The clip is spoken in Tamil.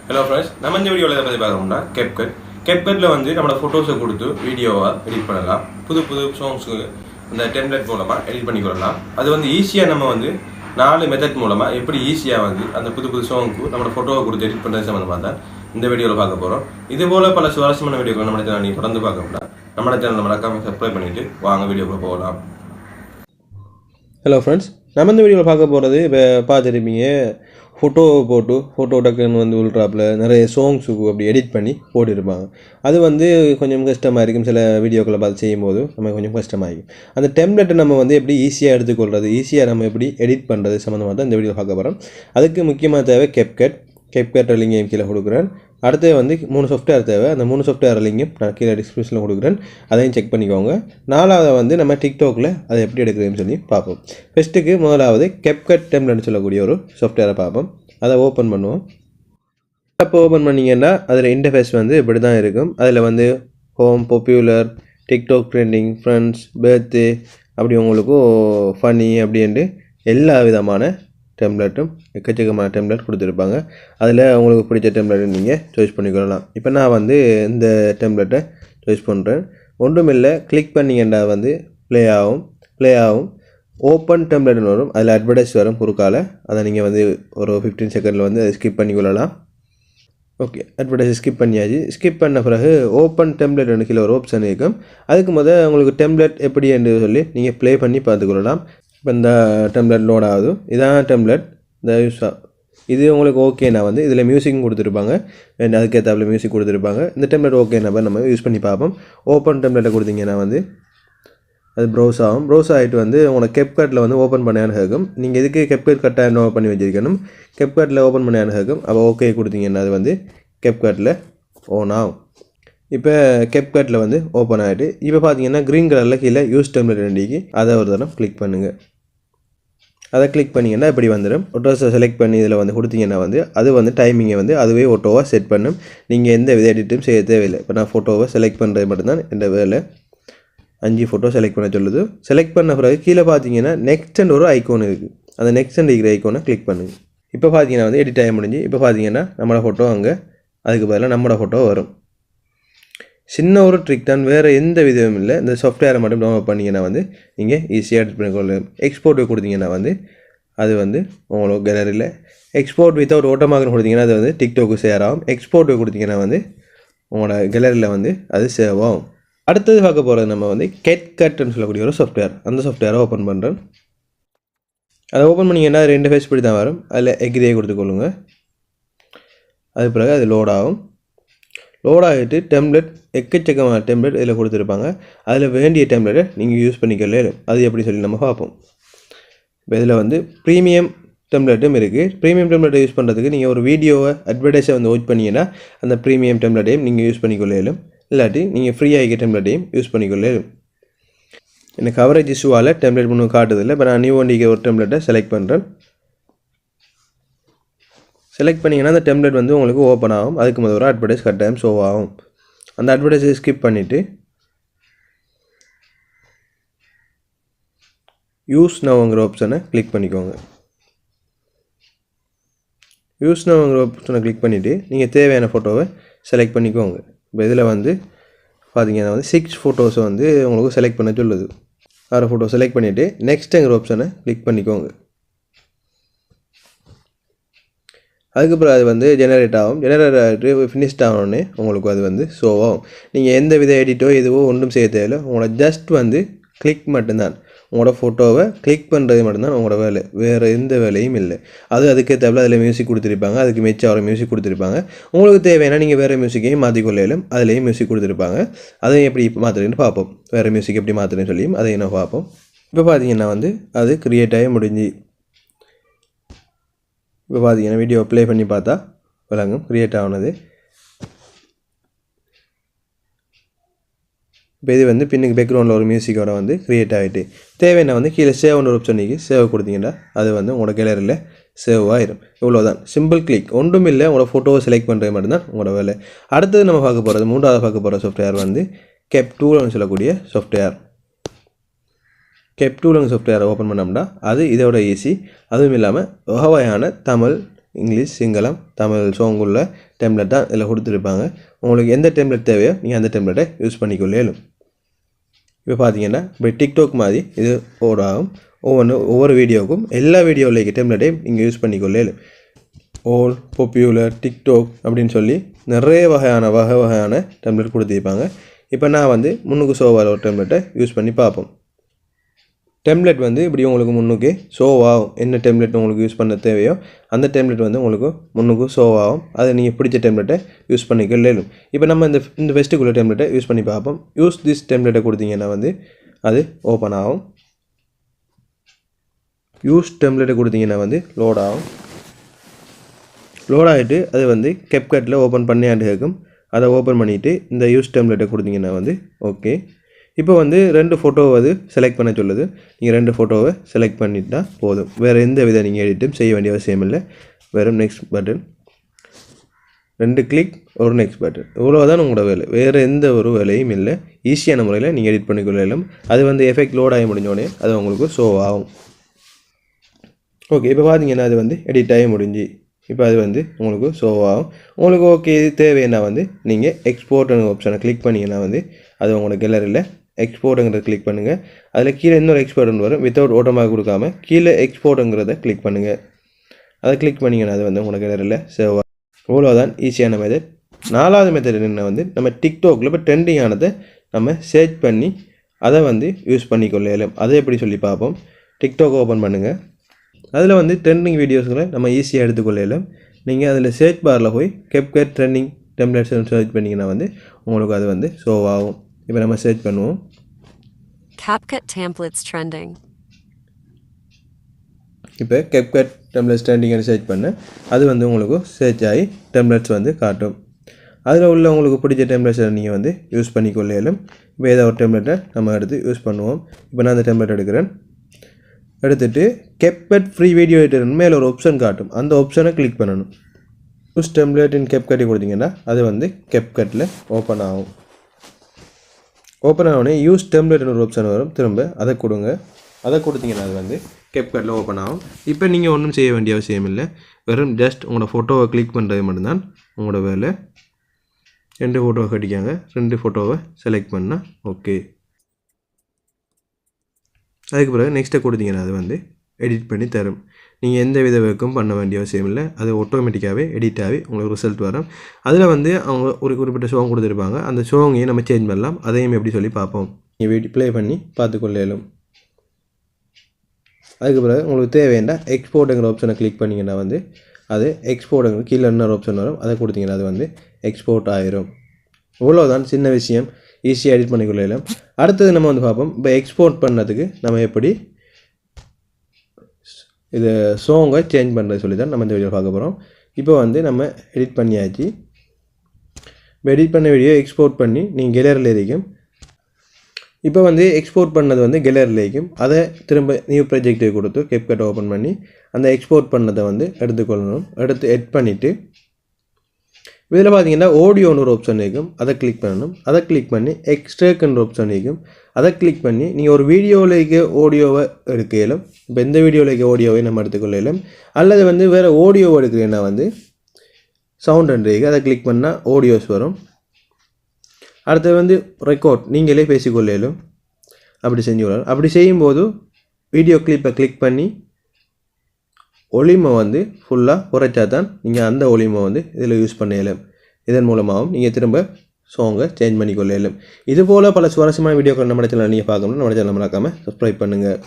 ஹலோ ஃப்ரெண்ட்ஸ், நம்ம இந்த வீடியோவில் எதை பற்றி பார்க்கணும்னா கேப்கட்டில் வந்து நம்மளோட ஃபோட்டோஸை கொடுத்து வீடியோவாக எடிட் பண்ணலாம். புது புது சாங்ஸுக்கு இந்த டெம்ப்ளேட் மூலமாக எடிட் பண்ணிக்கொள்ளலாம். அது வந்து ஈஸியாக நம்ம வந்து 4 மெத்தட் மூலமாக எப்படி ஈஸியாக வந்து அந்த புது புது சாங்க்கு நம்மளோட ஃபோட்டோவை கொடுத்து எடிட் பண்ணுறது சம்மந்தமாக தான் இந்த வீடியோவில் பார்க்க போகிறோம். இதுபோல் பல சுவாரஸ்யமான வீடியோக்கள் நம்ம சேனல் நீங்கள் தொடர்ந்து பார்க்கணும்னா நம்ம சேனல் மறக்காமல் சப்ஸ்கிரைப் பண்ணிவிட்டு வாங்க வீடியோக்குள்ளே போகலாம். ஹலோ ஃப்ரெண்ட்ஸ், நம்ம இந்த வீடியோவில் பார்க்க போகிறது இப்போ பார்த்துருப்பீங்க, ஃபோட்டோவை போட்டு ஃபோட்டோ டக்குன்னு வந்து உள்ட்ராப்பில் நிறைய சாங்ஸுக்கு அப்படி எடிட் பண்ணி போட்டுருப்பாங்க. அது வந்து கொஞ்சம் கஷ்டமாக இருக்கும். சில வீடியோக்களை பார்த்து செய்யும்போது நம்ம கொஞ்சம் கஷ்டமாகிடும். அந்த டெம்ப்ளேட்டை நம்ம வந்து எப்படி ஈஸியாக எடுத்துக்கொள்வது, ஈஸியாக நம்ம எப்படி எடிட் பண்ணுறது சம்மந்தமாக தான் இந்த வீடியோ பார்க்க போகிறோம். அதுக்கு முக்கியமாக தேவை கேப்கட் லிங்கையும் கீழே கொடுக்குறேன். அடுத்து வந்து 3 சாஃப்ட்வேர் தேவை. அந்த 3 சாஃப்ட்வேர் லிங்கும் நான் கீழே டிஸ்கிரிப்ஷனில் கொடுக்குறேன், அதையும் செக் பண்ணிக்கோங்க. 4வது வந்து நம்ம டிக்டாக்ல அதை எப்படி எடுக்கிறதுன்னு சொல்லி பார்ப்போம். ஃபஸ்ட்டுக்கு முதலாவது கேப்கட் டெம்ப்ளேட்னு சொல்லக்கூடிய ஒரு சாஃப்ட்வேரை பார்ப்போம். அதை ஓப்பன் பண்ணுவோம். அப்போ ஓப்பன் பண்ணிங்கன்னா அதில் இன்டர்ஃபேஸ் வந்து இப்படி தான் இருக்கும். அதில் வந்து home, popular, TikTok trending, friends, birthday, அப்படி உங்களுக்கு ஃபனி அப்படின்ட்டு எல்லா விதமான டெம்ப்ளேட்டும் எக்கச்சக்கமான டெம்ப்ளேட் கொடுத்துருப்பாங்க. அதில் உங்களுக்கு பிடிச்ச டெம்ப்ளேட்டை நீங்கள் சாய்ஸ் பண்ணிக்கொள்ளலாம். இப்போ நான் வந்து இந்த டெம்ப்ளேட்டை சாய்ஸ் பண்ணுறேன். ஒன்றுமில்லை, கிளிக் பண்ணிங்கன்னா வந்து ப்ளே ஆகும். ஓப்பன் டெம்ப்ளேட்னு வரும், அதில் அட்வர்டைஸ் வரும் குறுக்கால. அதை நீங்கள் வந்து ஒரு 15 செகண்டில் வந்து அதை ஸ்கிப் பண்ணிக்கொள்ளலாம். ஓகே, அட்வர்டைஸ் ஸ்கிப் பண்ணியாச்சு. ஸ்கிப் பண்ண பிறகு ஓப்பன் டெம்ப்ளேட் கீழே ஒரு ஆப்ஷன் இருக்கும். அதுக்கு உங்களுக்கு டெம்ப்ளேட் எப்படி என்று சொல்லி நீங்கள் ப்ளே பண்ணி பார்த்துக்கொள்ளலாம். இப்போ இந்த டெம்ப்ளேட் லோட் ஆகுது. இதான் டெம்ப்ளேட். இந்த இது உங்களுக்கு ஓகேனா வந்து இதில் மியூசிக்கும் கொடுத்துருப்பாங்க, அதுக்கேற்றாப்புல மியூசிக் கொடுத்துருப்பாங்க. இந்த டெம்ப்ளேட் ஓகேனா நம்ம யூஸ் பண்ணி பார்ப்போம். ஓப்பன் டெம்ப்ளேட்டை கொடுத்தீங்கன்னா வந்து அது ப்ரௌஸ் ஆகிட்டு வந்து உங்களோட கேப்கட்டில் வந்து ஓப்பன் பண்ணான்னு கேட்கும். நீங்கள் இதுக்கு கேப்கட் கட்டாக நோட் பண்ணி வச்சுருக்கணும். கேப்கட்டில் ஓப்பன் பண்ணான்னு கேட்கும். அப்போ ஓகே கொடுத்தீங்கன்னா அது வந்து கேப்கட்டில் ஓன் ஆகும். இப்போ கேப்கட்டில் வந்து ஓப்பன் ஆகிட்டு இப்போ பார்த்தீங்கன்னா க்ரீன் கலரில் கீழே யூஸ் டெம்ப்ளேட் ரெண்டிக்கு அதை ஒரு தரம் கிளிக் பண்ணுங்கள். அதை கிளிக் பண்ணிங்கன்னா இப்படி வந்துடும். ஃபோட்டோஸை செலக்ட் பண்ணி இதில் வந்து கொடுத்தீங்கன்னா வந்து அது வந்து டைமிங்கை வந்து அதுவே ஓட்டோவாக செட் பண்ணும். நீங்கள் எந்த வித எடிட்டும் செய்ய தேவையில்லை. இப்போ நான் ஃபோட்டோவை செலக்ட் பண்ணுறது மட்டும்தான் இந்த வேலை. 5 ஃபோட்டோ செலக்ட் பண்ண சொல்லுது. செலக்ட் பண்ண பிறகு கீழே பார்த்தீங்கன்னா நெக்ஸ்ட் ஒரு ஐக்கோன் இருக்குது. அந்த நெக்ஸ்ட் இருக்கிற ஐக்கோனை கிளிக் பண்ணுங்கள். இப்போ பார்த்தீங்கன்னா வந்து எடிட் ஆகி முடிஞ்சு. இப்போ பார்த்தீங்கன்னா நம்மளோட ஃபோட்டோ அங்கே, அதுக்கு பதிலாக நம்மளோட ஃபோட்டோ வரும். சின்ன ஒரு ட்ரிக் தான், வேறு எந்த விதமும் இல்லை. இந்த சாஃப்ட்வேரை மட்டும் டவுன்லோட் பண்ணிங்கன்னா வந்து நீங்கள் ஈஸியாக எடிட் பண்ணிக்கொள்ளலாம். எக்ஸ்போர்ட் கொடுத்தீங்கன்னா வந்து அது வந்து உங்களுக்கு கேலரியில் எக்ஸ்போர்ட் வித்தவுட் ஓட்டோமார்க்னு கொடுத்தீங்கன்னா அது வந்து டிக்டாக்கு ஷேர் ஆகும். எக்ஸ்போர்ட் கொடுத்தீங்கன்னா வந்து உங்களோட கேலரியில் வந்து அது சேவ் ஆகும். அடுத்தது பார்க்க போகிறது நம்ம வந்து கேப்கட்னு சொல்லக்கூடிய ஒரு சாஃப்ட்வேர். அந்த சாஃப்ட்வேரை ஓப்பன் பண்ணுறேன். அதை ஓப்பன் பண்ணிங்கன்னா 2 ஃபேஸ் இப்படி தான் வரும். அதில் எக்ரியே கொடுத்துக்கொள்ளுங்க. அது பிறகு அது லோட் ஆகிட்டு டெம்ப்ளேட் எக்கச்சக்கமான டெம்ப்ளேட் இதில் கொடுத்துருப்பாங்க. அதில் வேண்டிய டெம்ப்ளேட்டை நீங்கள் யூஸ் பண்ணிக்கல. அது எப்படி சொல்லி நம்ம பார்ப்போம். இப்போ இதில் வந்து ப்ரீமியம் டெம்ப்ளேட்டும் இருக்குது. ப்ரீமியம் டெம்ப்ளேட்டை யூஸ் பண்ணுறதுக்கு நீங்கள் ஒரு வீடியோவை அட்வர்டைஸை வந்து வாட்ச் பண்ணிங்கன்னா அந்த ப்ரீமியம் டெம்ப்ளேட்டையும் நீங்கள் யூஸ் பண்ணிக்கொள்ளும். இல்லாட்டி நீங்கள் ஃப்ரீயாக இருக்க டெம்ப்ளேட்டையும் யூஸ் பண்ணிக்கொள்ளும். எனக்கு கவரேஜ் இஷ்யூவால் டெம்ப்ளேட் ஒன்றும் காட்டுதில்லை. இப்போ நான் நியூ வண்டிக்கு ஒரு டெம்ப்ளேட்டை செலக்ட் பண்ணுறேன். செலக்ட் பண்ணிங்கன்னா அந்த டெம்ப்ளேட் வந்து உங்களுக்கு ஓப்பன் ஆகும். அதுக்கு ஒரு அட்வர்டைஸ் கட்டாயம் ஷோ ஆகும். அந்த அட்வர்டைஸை ஸ்கிப் பண்ணிவிட்டு யூஸ் நவ்ங்கிற ஆப்ஷனை கிளிக் பண்ணிக்கோங்க. யூஸ் நவ்ங்கிற ஆப்ஷனை கிளிக் பண்ணிவிட்டு நீங்கள் தேவையான ஃபோட்டோவை செலக்ட் பண்ணிக்கோங்க. இப்போ இதில் வந்து பார்த்தீங்கன்னா வந்து 6 ஃபோட்டோஸை வந்து உங்களுக்கு செலக்ட் பண்ண சொல்லுது. 6 ஃபோட்டோ செலக்ட் பண்ணிவிட்டு நெக்ஸ்ட்டுங்கிற ஆப்ஷனை கிளிக் பண்ணிக்கோங்க. அதுக்கப்புறம் அது வந்து ஜெனரேட் ஆகிட்டு ஃபினிஷ்ட் ஆகணுன்னே உங்களுக்கு அது வந்து ஷோ ஆகும். நீங்கள் எந்த வித எடிட்டோ எதுவோ ஒன்றும் செய்ய தேவையில்லை. உங்களோட ஜஸ்ட் வந்து கிளிக் மட்டும்தான். உங்களோட ஃபோட்டோவை கிளிக் பண்ணுறது மட்டும்தான் உங்களோட வேலை, வேறு எந்த வேலையும் இல்லை. அதுக்கே தேவையில்ல. அதில் மியூசிக் கொடுத்துருப்பாங்க, அதுக்கு மிச்சம் ஒரு மியூசிக் கொடுத்துருப்பாங்க. உங்களுக்கு தேவையான நீங்கள் வேறு மியூசிக்கையும் மாற்றிக்கொள்ளையிலும் அதுலேயும் மியூசிக் கொடுத்துருப்பாங்க. அதையும் எப்படி மாற்றுறதுன்னு பார்ப்போம். வேறு மியூசிக் எப்படி மாற்றுறேன்னு சொல்லியும் அதையும் நான் பார்ப்போம். இப்போ பார்த்தீங்கன்னா வந்து அது க்ரியேட் ஆகி முடிஞ்சு. இப்போ பார்த்தீங்கன்னா வீடியோ ப்ளே பண்ணி பார்த்தா விளங்கும் க்ரியேட் ஆனது. இப்போ இது வந்து பின்னுக்கு பேக்ரவுண்டில் ஒரு மியூசிக்கோட வந்து க்ரியேட் ஆகிட்டு தேவையான வந்து கீழே சேவ்னு ஒரு ஆப்ஷனுக்கு சேவ் கொடுத்தீங்கன்னா அது வந்து உங்களோட கேலரியில் சேவ் ஆயிரும். இவ்வளோதான், சிம்பிள் கிளிக். ஒன்றும் இல்லை, உங்களோட ஃபோட்டோவை செலக்ட் பண்ணுறது மட்டும்தான் உங்களோட வேலை. அடுத்தது நம்ம பார்க்க போகிறது 3வது பார்க்க போகிற சாஃப்ட்வேர் வந்து கேப்டூல்னு சொல்லக்கூடிய சாஃப்ட்வேர். கேப்டூல்னு சாஃப்ட்வேரை ஓப்பன் பண்ணோம்னா அது இதோட ஈஸி. அதுவும் இல்லாமல் வகையான தமிழ், இங்கிலீஷ் சிங்களம் தமிழ் சாங் உள்ள டெம்ப்ளேட் தான் இதில் கொடுத்துருப்பாங்க. உங்களுக்கு எந்த டெம்ப்ளேட் தேவையோ நீங்கள் அந்த டெம்ப்ளேட்டை யூஸ் பண்ணிக்கொள்ளேலும். இப்போ பார்த்தீங்கன்னா இப்போ டிக்டாக் மாதிரி இது ஆகும். ஒவ்வொரு வீடியோவுக்கும் எல்லா வீடியோவில் டெம்ப்ளேட்டையும் நீங்கள் யூஸ் பண்ணிக்கொள்ளேலும். ஆல் பாப்புலர் டிக்டாக் அப்படின்னு சொல்லி நிறைய வகையான டெம்ப்ளேட் கொடுத்துருப்பாங்க. இப்போ நான் வந்து முன்னுக்கு ஷோவாக ஒரு டெம்ப்ளேட்டை யூஸ் பண்ணி பார்ப்போம். டெம்ப்ளேட் வந்து இப்படி உங்களுக்கு முன்னுக்கு ஷோவாகும். என்ன டெம்ப்ளேட் உங்களுக்கு யூஸ் பண்ண தேவையோ அந்த டெம்ப்ளேட் வந்து உங்களுக்கு முன்னுக்கு ஷோவாகும். அதை நீங்கள் பிடிச்ச டெம்ப்ளேட்டை யூஸ் பண்ணிக்கொள்ளேலும். இப்போ நம்ம இந்த ஃபெஸ்ட்டுக்குள்ள டெம்ப்ளேட்டை யூஸ் பண்ணி பார்ப்போம். யூஸ் திஸ் டெம்ப்ளேட்டை கொடுத்தீங்கன்னா வந்து அது ஓப்பன் ஆகும். யூஸ் டெம்ப்ளேட்டை கொடுத்தீங்கன்னா வந்து லோட் ஆகும். லோட் ஆகிட்டு அது வந்து CapCutல ஓப்பன் பண்ணியாண்டு கேட்கும். அதை ஓப்பன் பண்ணிவிட்டு இந்த யூஸ் டெம்ப்ளேட்டை கொடுத்தீங்கன்னா வந்து ஓகே. இப்போ வந்து 2 ஃபோட்டோவை அது செலக்ட் பண்ண சொல்லுது. நீங்கள் 2 ஃபோட்டோவை செலக்ட் பண்ணிட்டா போதும். வேறு எந்த வித நீங்கள் எடிட்டும் செய்ய வேண்டிய அவசியம் இல்லை. வெறும் நெக்ஸ்ட் பட்டன் 2 கிளிக் ஒரு நெக்ஸ்ட் பட்டன், இவ்வளோதான் உங்களோட வேலை. வேறு எந்த ஒரு வேலையும் இல்லை. ஈஸியான முறையில் நீங்கள் எடிட் பண்ணிக்கொள்ளலாம். அது வந்து எஃபெக்ட் லோட் ஆகி முடிஞ்சோடனே அது உங்களுக்கு ஷோ ஆகும். ஓகே, இப்போ பார்த்தீங்கன்னா அது வந்து எடிட் ஆகி முடிஞ்சு இப்போ அது வந்து உங்களுக்கு ஷோ ஆகும். உங்களுக்கு ஓகே இது தேவைன்னா வந்து நீங்கள் எக்ஸ்போர்ட்டுங்கிற ஆப்ஷனை கிளிக் பண்ணிங்கன்னா வந்து அது உங்களுக்கு கேலரியில் எக்ஸ்போர்ட்டுங்கிறத கிளிக் பண்ணுங்கள். அதில் கீழே இன்னொரு எக்ஸ்போர்ட்னு வரும். வித்தவுட் ஓட்டமாக கொடுக்காம கீழே எக்ஸ்போர்ட்டுங்கிறத கிளிக் பண்ணுங்கள். அதை கிளிக் பண்ணிங்கன்னா அது வந்து உங்களுக்கு கேலரியில் சேவ் ஆகும். இவ்வளோதான் ஈஸியான மெத்தட். 4வது மெத்தட் என்ன வந்து நம்ம டிக்டாக்ல இப்போ ட்ரெண்டிங் ஆனதை நம்ம சர்ச் பண்ணி அதை வந்து யூஸ் பண்ணிக்கொள்ளலாம். அதை எப்படி சொல்லி பார்ப்போம். டிக்டாக் ஓப்பன் பண்ணுங்கள். அதில் வந்து ட்ரெண்டிங் வீடியோஸ்களை நம்ம ஈஸியாக எடுத்துக்கொள்ளலாம். நீங்கள் அதில் சர்ச் பாரில் போய் CapCut ட்ரெண்டிங் டெம்ப்ளேட்ஸ் சர்ச் பண்ணிங்கன்னா வந்து உங்களுக்கு அது வந்து ஷோ ஆகும். இப்போ நம்ம சர்ச் பண்ணுவோம். CapCut templates trending. இப்போ CapCut டெம்ப்ளேட்ஸ் ட்ரெண்டிங்னு சர்ச் பண்ண அது வந்து உங்களுக்கு சர்ச் ஆகி டெம்ப்ளேட்ஸ் வந்து காட்டும். அதில் உள்ள உங்களுக்கு பிடிச்ச டெம்ப்ளேட்ஸை நீங்கள் வந்து யூஸ் பண்ணிக்கொள்ளலாம். இப்போ ஏதாவது ஒரு டெம்ப்ளேட்டை நம்ம எடுத்து யூஸ் பண்ணுவோம். இப்போ நான் அந்த டெம்ப்ளேட் எடுக்கிறேன். எடுத்துகிட்டு CapCut ஃப்ரீ வீடியோ எடிட்டர் மேலே ஒரு ஆப்ஷன் காட்டும். அந்த ஆப்ஷனை கிளிக் பண்ணணும். யூஸ் டெம்ப்ளேட் இன் CapCut கொடுத்தீங்கன்னா அது வந்து CapCutல ஓப்பன் ஆகும். ஓப்பன் ஆனோடனே யூஸ் டெம்ப்ளேட்னு ஒரு ஆப்ஷன் வரும். திரும்ப அதை கொடுங்க. அதை கொடுத்தீங்கன்னா அது வந்து CapCutல ஓப்பன் ஆகும். இப்போ நீங்கள் ஒன்றும் செய்ய வேண்டிய அவசியம் இல்லை. வெறும் ஜஸ்ட் உங்களோட ஃபோட்டோவை கிளிக் பண்ணுறது மட்டும்தான் உங்களோட வேலை. 2 ஃபோட்டோவை கட்டிக்காங்க. 2 ஃபோட்டோவை செலக்ட் பண்ணால் ஓகே. அதுக்கு பிறகு நெக்ஸ்ட்டை கொடுத்தீங்கன்னா அது வந்து எடிட் பண்ணி தரும். நீங்கள் எந்த வித ஒர்க்கும் பண்ண வேண்டிய அவசியம் இல்லை. அது ஆட்டோமேட்டிக்காகவே எடிட் ஆகி உங்களுக்கு ரிசல்ட் வரும். அதில் வந்து அவங்க ஒரு குறிப்பிட்ட சாங் கொடுத்துருப்பாங்க. அந்த சாங்கையும் நம்ம சேஞ்ச் பண்ணலாம். அதையும் எப்படி சொல்லி பார்ப்போம். நீங்கள் வீட்டு ப்ளே பண்ணி பார்த்துக்கொள்ளலும். அதுக்கு பிறகு உங்களுக்கு தேவையான எக்ஸ்போர்ட்டுங்கிற ஆப்ஷனை கிளிக் பண்ணிங்கன்னா வந்து அது எக்ஸ்போர்ட்டுங்கிற கீழே இன்னொரு ஆப்ஷன் வரும். அதை கொடுத்தீங்கன்னா அது வந்து எக்ஸ்போர்ட் ஆயிரும். இவ்வளோதான் சின்ன விஷயம். ஈஸியாக எடிட் பண்ணிக்கொள்ளலாம். அடுத்தது நம்ம வந்து பார்ப்போம். இப்போ எக்ஸ்போர்ட் பண்ணதுக்கு நம்ம எப்படி இது சாங்கை சேஞ்ச் பண்ணுறது சொல்லி தான் நம்ம இந்த வீடியோ பார்க்க போகிறோம். இப்போ வந்து நம்ம எடிட் பண்ணியாச்சு. இப்போ எடிட் பண்ண வீடியோ எக்ஸ்போர்ட் பண்ணி நீங்கள் கேலரியில் இருக்கும். இப்போ வந்து எக்ஸ்போர்ட் பண்ணது வந்து கேலரியில் இருக்கும். அதை திரும்ப நியூ ப்ராஜெக்ட்டுக்கு கொடுத்து CapCut ஓப்பன் பண்ணி அந்த எக்ஸ்போர்ட் பண்ணதை வந்து எடுத்துக்கொள்ளணும். எடுத்து எட் பண்ணிவிட்டு இதில் பார்த்தீங்கன்னா ஆடியோன்னு ஒரு ஆப்ஷன் இருக்கும். அதை கிளிக் பண்ணணும். அதை கிளிக் பண்ணி எக்ஸ்ட்ராக்ட்ன்ற ஆப்ஷன் இருக்கும். அதை கிளிக் பண்ணி நீங்கள் ஒரு வீடியோவிலேக்கு ஆடியோவை எடுக்கலாம். இப்போ எந்த வீடியோவிலேக்கு ஆடியோவை நம்ம எடுத்துக்கொள்ளலாம். அல்லது வந்து வேறு ஆடியோவை எடுக்கிறேன்னா வந்து சவுண்ட் இருக்குது. அதை கிளிக் பண்ணால் ஆடியோஸ் வரும். அடுத்தது வந்து ரெக்கார்ட் நீங்களே பேசிக்கொள்ளலும். அப்படி செஞ்சுக்கொள்ளலாம். அப்படி செய்யும்போது வீடியோ கிளிப்பை கிளிக் பண்ணி ஒலிமை வந்து ஃபுல்லாக குறைச்சா தான் நீங்கள் அந்த ஒலிமை வந்து இதில் யூஸ் பண்ணலாம். இதன் மூலமாகவும் நீங்கள் திரும்ப சாங்கை சேஞ்ச் பண்ணிக்கொள்ளலாம். இதுபோல் பல சுவாரஸ்யமான வீடியோக்கள் நம்ம சேனலில் நீங்கள் பார்க்கணும். நம்ம சேனல் மறக்காமல் சப்ஸ்கிரைப் பண்ணுங்கள்.